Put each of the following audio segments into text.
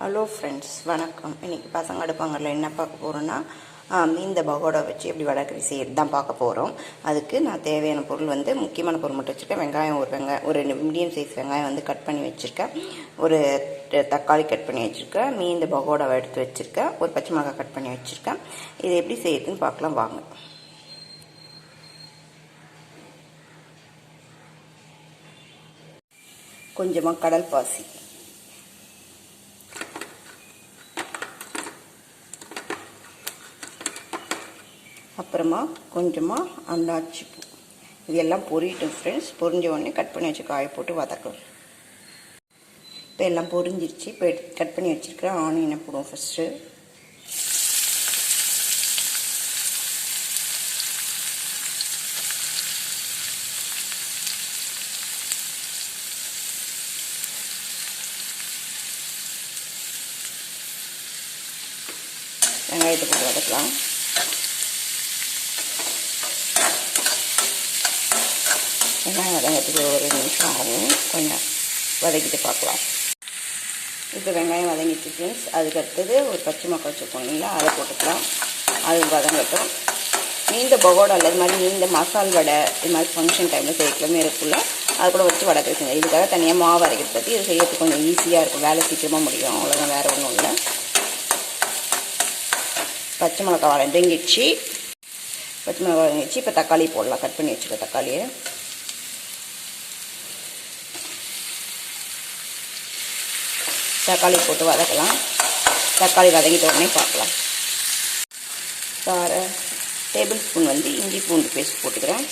Hello friends, வணக்கம். இன்றைக்கி பசங்க அடுப்பாங்கல்ல என்ன பார்க்க போகிறோன்னா இந்த பகோடா வச்சு எப்படி வடகறி செய்யறது தான் பார்க்க போகிறோம். அதுக்கு நான் தேவையான பொருள் முக்கியமான பொருள் மட்டும் வச்சுருக்கேன். வெங்காயம் ஒரு மீடியம் சைஸ் வெங்காயம் கட் பண்ணி வச்சுருக்கேன். ஒரு தக்காளி கட் பண்ணி வச்சுருக்கேன். இந்த பகோடாவை எடுத்து வச்சுருக்கேன். ஒரு பச்சை மிளகாய் கட் பண்ணி வச்சுருக்கேன். இது எப்படி செய்யறதுன்னு பார்க்கலாம் வாங்க. கொஞ்சமாக கடல் பாசி, அப்புறமா கொஞ்சமாக அன்னாச்சி பூ, இதெல்லாம் பொரியிட்டோம் ஃப்ரெண்ட்ஸ். பொரிஞ்ச உடனே கட் பண்ணி வச்சு காய போட்டு வதக்கலாம். இப்போ எல்லாம் பொரிஞ்சிருச்சு. இப்போ கட் பண்ணி வச்சுருக்கிறேன் ஆனியனை போடுவோம் ஃபஸ்ட்டு. வெங்காயத்தை போட்டு வதக்கலாம். வெங்காயம் வதங்கிறதுக்கு ஒரு நிமிஷம் ஆகும். கொஞ்சம் வதக்கிட்டு பார்க்கலாம். இப்போ வெங்காயம் வதங்கிட்டு ஃப்ரெண்ட்ஸ். அதுக்கு அடுத்தது ஒரு பச்சை மிளகாய் வச்சுருக்கோம் இல்லைங்களா, அதை போட்டுக்கலாம். அது வதங்கட்டும். நீண்ட பகோடா இது மாதிரி நீண்ட மசால் வடை இது மாதிரி ஃபங்க்ஷன் டைமில் செய்யக்கலாமே இருக்குல்ல, அது கூட வச்சு வடை செய்யுங்க. இதுக்காக தனியாக மாவு அரைக்கிறது பற்றி இது செய்யறதுக்கு கொஞ்சம் ஈஸியாக இருக்கும். வேலை சீக்கிரமாக முடியும், அவ்வளோதான், வேறு ஒன்றும் இல்லை. பச்சை மிளகாய் வதங்கிடுச்சு. பச்சை மிளகாய் வதங்கிடுச்சு. இப்போ தக்காளி போடலாம். கட் பண்ணி வச்சுருக்க தக்காளியை தக்காளி போட்டு வதக்கலாம். தக்காளி வதங்கிட்ட உடனே பார்க்கலாம். அரை டேபிள் ஸ்பூன் இஞ்சி பூண்டு பேஸ்ட் போட்டுக்கிறேன்.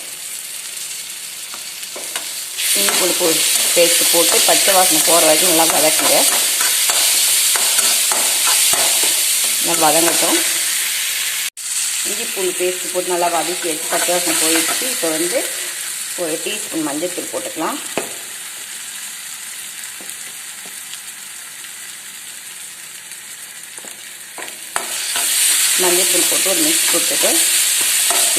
இஞ்சி பூண்டு பேஸ்ட்டு போட்டு பச்சை வாசனை போகிற வரைக்கும் நல்லா வதக்குங்க. நல்லா வதங்கட்டும். இஞ்சி பூண்டு பேஸ்ட்டு போட்டு நல்லா வதக்கி வச்சு பச்சை வாசனை போயிடுச்சு. இப்போ ஒரு டீஸ்பூன் மஞ்சள்தூள் போட்டுக்கலாம். மஞ்சள்தூள் போட்டு ஒரு மிக்ஸ் கொடுத்துட்டு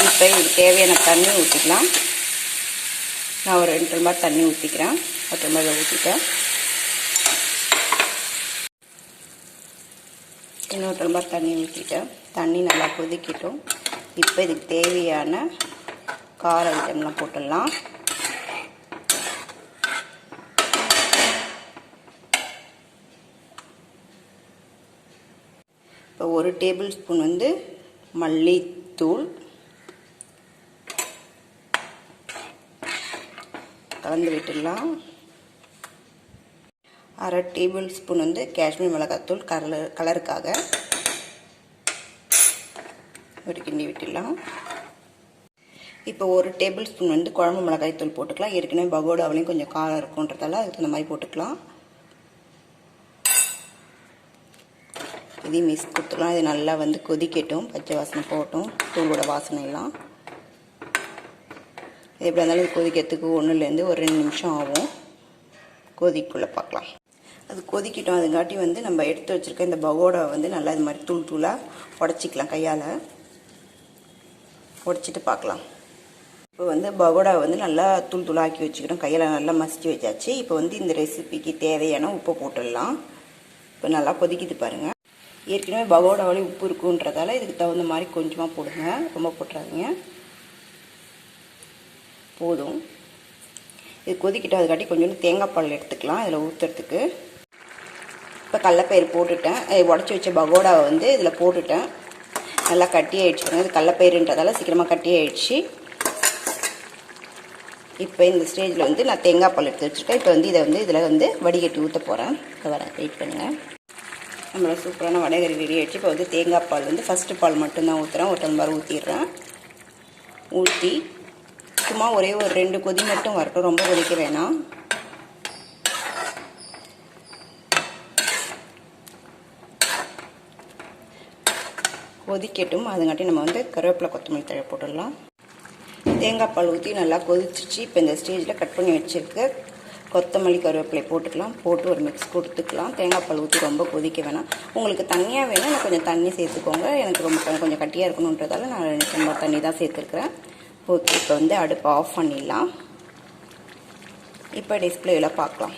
இப்போ இதுக்கு தேவையான தண்ணி ஊற்றிக்கலாம். நான் ஒரு 2 டம்ளர் தண்ணி ஊற்றிக்கிறேன். 1 டம்ளர் ஊற்றிட்டேன். இன்னொரு டம்ளர் தண்ணி ஊற்றிட்டேன். தண்ணி நல்லா கொதிக்கட்டும். இப்போ இதுக்கு தேவையான கார ஐட்டம்லாம் போட்டுடலாம். இப்போ ஒரு டேபிள் ஸ்பூன் மல்லித்தூள் கலந்து விட்டுடலாம். அரை டேபிள் ஸ்பூன் காஷ்மீர் மிளகாத்தூள் கலருக்காக ஒரு கிண்டி விட்டுடலாம். இப்போ ஒரு டேபிள் ஸ்பூன் குழம்பு மிளகாய் தூள் போட்டுக்கலாம். ஏற்கனவே பகோடாவிலையும் கொஞ்சம் காரம் இருக்குன்றதால அதுக்கு இந்த மாதிரி போட்டுக்கலாம். இதையும் மிக்ஸ் கொடுத்துக்கலாம். இது நல்லா கொதிக்கட்டும். பச்சை வாசனை போகட்டும், தூளோட வாசனை எல்லாம். இது எப்படி இருந்தாலும் கொதிக்கிறதுக்கு 1லேருந்து ஒரு 2 நிமிஷம் ஆகும். கொதிக்குள்ளே பார்க்கலாம். அது கொதிக்கட்டும். அதுங்காட்டி நம்ம எடுத்து வச்சுருக்க இந்த பகோடா நல்லா இது மாதிரி தூள் தூளாக உடச்சிக்கலாம். கையால் உடச்சிட்டு பார்க்கலாம். இப்போ பகோடா நல்லா தூள் தூளாக்கி வச்சுக்கிறோம். கையில் நல்லா மசிச்சு வச்சாச்சு. இப்போ இந்த ரெசிபிக்கு தேவையான உப்பு போட்டுடலாம். இப்போ நல்லா கொதிக்குது பாருங்கள். ஏற்கனவே பகோடாவிலே உப்பு இருக்குன்றதால இதுக்கு தகுந்த மாதிரி கொஞ்சமாக போடுங்க, ரொம்ப போட்டுறாதீங்க. போதும். இது கொதிக்கிட்டு அதுக்காட்டி கொஞ்சோண்டு தேங்காய் பால் எடுத்துக்கலாம் இதில் ஊற்றுறதுக்கு. இப்போ கடலப்பயிறு போட்டுட்டேன். உடச்சி வச்ச பகோடாவை இதில் போட்டுட்டேன். நல்லா கட்டி ஆகிடுச்சு. இது கடலப்பயிறுன்றதால சீக்கிரமாக கட்டி ஆகிடுச்சு. இப்போ இந்த ஸ்டேஜில் நான் தேங்காய் பால் எடுத்து வச்சுருக்கேன். இப்போ இதை இதில் வடிகட்டி ஊற்ற போகிறேன். இப்போ வரேன், வெயிட் பண்ணுங்கள். நம்மளோட சூப்பரான வடகறி ரெடி ஆகிடுச்சு. இப்போ தேங்காய் பால் ஃபஸ்ட்டு பால் மட்டும்தான் ஊற்றுறேன். 1 டம்ளர் ஊற்றிடுறேன். ஊற்றி சும்மா ஒரு 2 கொதி மட்டும் வரட்டும், ரொம்ப கொதிக்க வேணாம். கொதிக்கட்டும். அதுங்காட்டி நம்ம கருவேப்பிலை கொத்தமல்லி தழை போட்டுடலாம். தேங்காய் பால் ஊற்றி நல்லா கொதிச்சிச்சு. இப்போ இந்த ஸ்டேஜில் கட் பண்ணி வச்சுருக்க கொத்தமல்லி கருவேப்பிலை போட்டுக்கலாம். போட்டு ஒரு மிக்ஸ் கொடுத்துக்கலாம். தேங்காய் பால் ஊற்றி ரொம்ப கொதிக்க வேணாம். உங்களுக்கு தண்ணியாக வேணால் நான் கொஞ்சம் தண்ணி சேர்த்துக்கோங்க. எனக்கு கொஞ்சம் கட்டியாக இருக்கணுன்றதால நான் 2 டம்ளர் தண்ணி தான் சேர்த்துருக்குறேன். ஓகே, இப்போ அடுப்பை ஆஃப் பண்ணிடலாம். இப்போ டிஸ்பிளேயில் பார்க்கலாம்.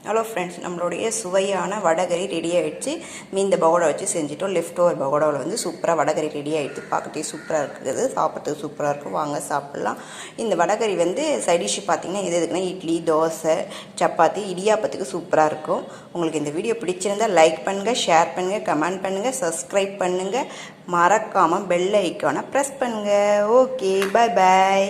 ஹலோ ஃப்ரெண்ட்ஸ், நம்மளுடைய சுவையான வடகறி ரெடி ஆகிடுச்சு. மீந்த பகோடா வச்சு செஞ்சுட்டோம். லெஃப்ட் ஓவர் பகோடாவில் வந்து சூப்பராக வடகறி ரெடி ஆகிடுச்சு. பார்க்கட்டே சூப்பராக இருக்குது, சாப்பிட்றதுக்கு சூப்பராக இருக்கும். வாங்க சாப்பிட்லாம். இந்த வடகறி வந்து சைட் டிஷ்ஷு பார்த்திங்கன்னா எது எதுக்குன்னா இட்லி, தோசை, சப்பாத்தி, இடியாப்பத்துக்கு சூப்பராக இருக்கும். உங்களுக்கு இந்த வீடியோ பிடிச்சிருந்தால் லைக் பண்ணுங்கள், ஷேர் பண்ணுங்கள், கமெண்ட் பண்ணுங்கள், சப்ஸ்கிரைப் பண்ணுங்கள். மறக்காமல் பெல் ஐக்கானை ப்ரெஸ் பண்ணுங்கள். ஓகே, பாய் பாய்.